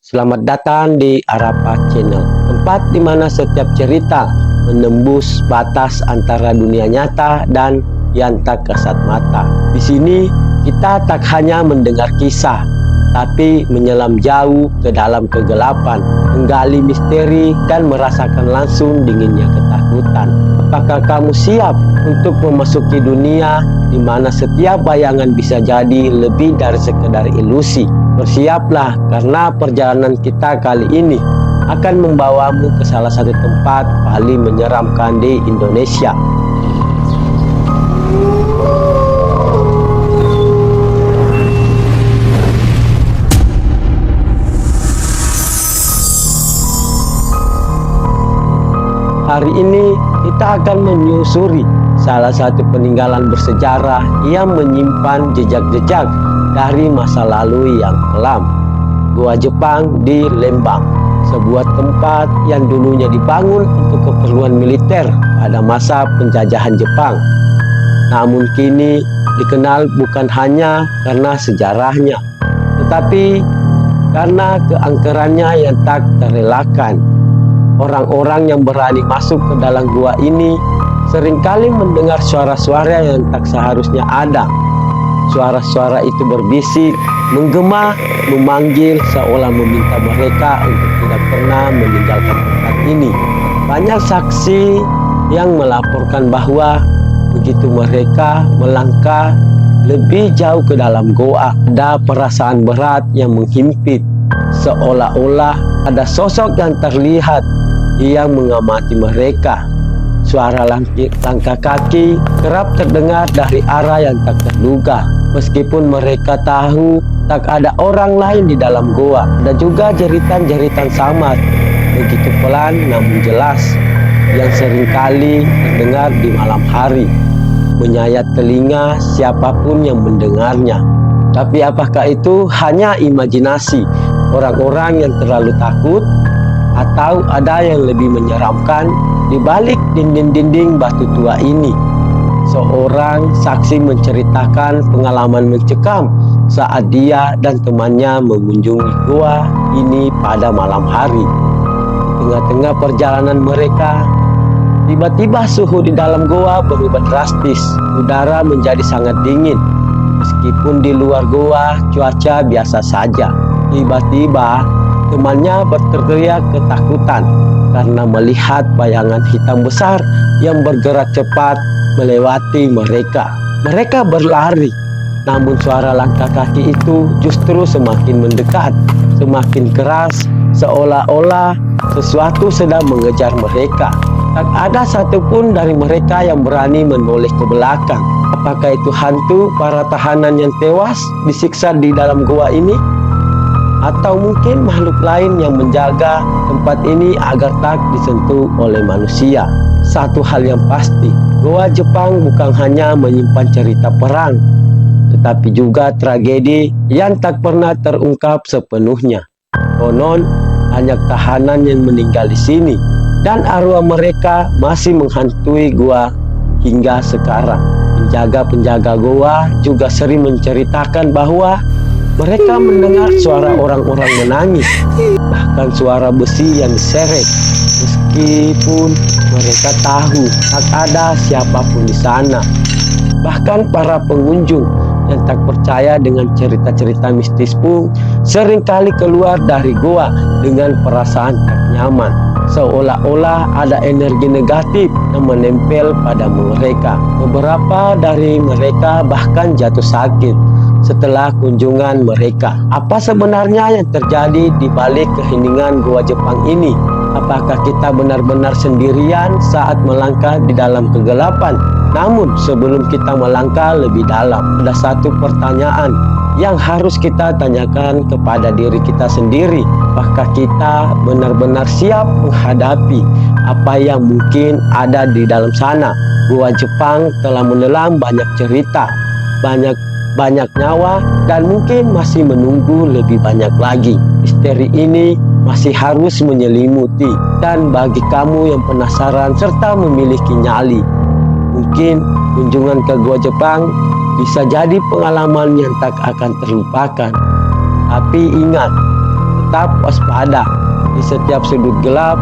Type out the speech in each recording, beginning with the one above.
Selamat datang di Arapa Channel, tempat di mana setiap cerita menembus batas antara dunia nyata dan yang tak kasat mata. Di sini kita tak hanya mendengar kisah, tapi menyelam jauh ke dalam kegelapan, menggali misteri dan merasakan langsung dinginnya ketakutan. Apakah kamu siap untuk memasuki dunia di mana setiap bayangan bisa jadi lebih dari sekedar ilusi? Bersiaplah, karena perjalanan kita kali ini akan membawamu ke salah satu tempat paling menyeramkan di Indonesia. Hari ini kita akan menyusuri salah satu peninggalan bersejarah yang menyimpan jejak-jejak dari masa lalu yang kelam. Gua Jepang di Lembang, sebuah tempat yang dulunya dibangun untuk keperluan militer pada masa penjajahan Jepang. Namun kini dikenal bukan hanya karena sejarahnya, tetapi karena keangkerannya yang tak terelakkan. Orang-orang yang berani masuk ke dalam gua ini seringkali mendengar suara-suara yang tak seharusnya ada. Suara-suara itu berbisik, menggema, memanggil seolah meminta mereka untuk tidak pernah meninggalkan tempat ini. Banyak saksi yang melaporkan bahwa begitu mereka melangkah lebih jauh ke dalam goa, ada perasaan berat yang menghimpit, seolah-olah ada sosok yang terlihat yang mengamati mereka. Suara langkah kaki kerap terdengar dari arah yang tak terduga. Meskipun mereka tahu tak ada orang lain di dalam goa. Ada juga jeritan-jeritan samar, begitu pelan namun jelas, yang seringkali terdengar di malam hari, menyayat telinga siapapun yang mendengarnya. Tapi apakah itu hanya imajinasi orang-orang yang terlalu takut? Atau ada yang lebih menyeramkan di balik dinding-dinding batu tua ini? Seorang saksi menceritakan pengalaman mencekam saat dia dan temannya mengunjungi gua ini pada malam hari. Di tengah-tengah perjalanan mereka, tiba-tiba suhu di dalam gua berubah drastis. Udara menjadi sangat dingin, meskipun di luar gua cuaca biasa saja. Tiba-tiba temannya berteriak ketakutan karena melihat bayangan hitam besar yang bergerak cepat melewati mereka. Mereka berlari, namun suara langkah kaki itu justru semakin mendekat, semakin keras, seolah-olah sesuatu sedang mengejar mereka. Tak ada satupun dari mereka yang berani menoleh ke belakang. Apakah itu hantu para tahanan yang tewas disiksa di dalam gua ini? Atau mungkin makhluk lain yang menjaga tempat ini agar tak disentuh oleh manusia. Satu hal yang pasti, gua Jepang bukan hanya menyimpan cerita perang, tetapi juga tragedi yang tak pernah terungkap sepenuhnya. Konon banyak tahanan yang meninggal di sini, dan arwah mereka masih menghantui gua hingga sekarang. Penjaga-penjaga gua juga sering menceritakan bahwa mereka mendengar suara orang-orang menangis, bahkan suara besi yang diseret, meskipun mereka tahu tak ada siapapun di sana. Bahkan para pengunjung yang tak percaya dengan cerita-cerita mistis pun seringkali keluar dari goa dengan perasaan tak nyaman, seolah-olah ada energi negatif yang menempel pada mereka. Beberapa dari mereka bahkan jatuh sakit setelah kunjungan mereka. Apa sebenarnya yang terjadi di balik keheningan gua Jepang ini? Apakah kita benar-benar sendirian saat melangkah di dalam kegelapan? Namun sebelum kita melangkah lebih dalam, ada satu pertanyaan yang harus kita tanyakan kepada diri kita sendiri. Apakah kita benar-benar siap menghadapi apa yang mungkin ada di dalam sana? Gua Jepang telah menelan banyak cerita, banyak nyawa, dan mungkin masih menunggu lebih banyak lagi. Misteri ini masih harus menyelimuti, dan bagi kamu yang penasaran serta memiliki nyali, mungkin kunjungan ke gua Jepang bisa jadi pengalaman yang tak akan terlupakan. Tapi ingat, tetap waspada. Di setiap sudut gelap,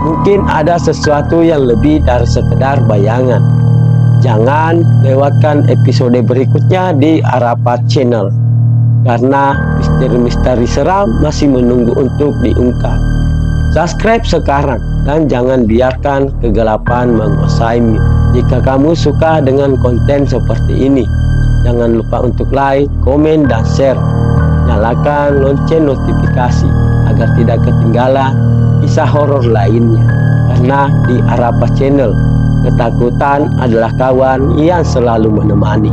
mungkin ada sesuatu yang lebih dari sekedar bayangan. Jangan lewatkan episode berikutnya di Arapat Channel, karena misteri-misteri seram masih menunggu untuk diungkap. Subscribe sekarang dan jangan biarkan kegelapan menguasaimu. Jika kamu suka dengan konten seperti ini, jangan lupa untuk like, komen, dan share. Nyalakan lonceng notifikasi agar tidak ketinggalan kisah horor lainnya. Karena di Arapat Channel, ketakutan adalah kawan yang selalu menemani.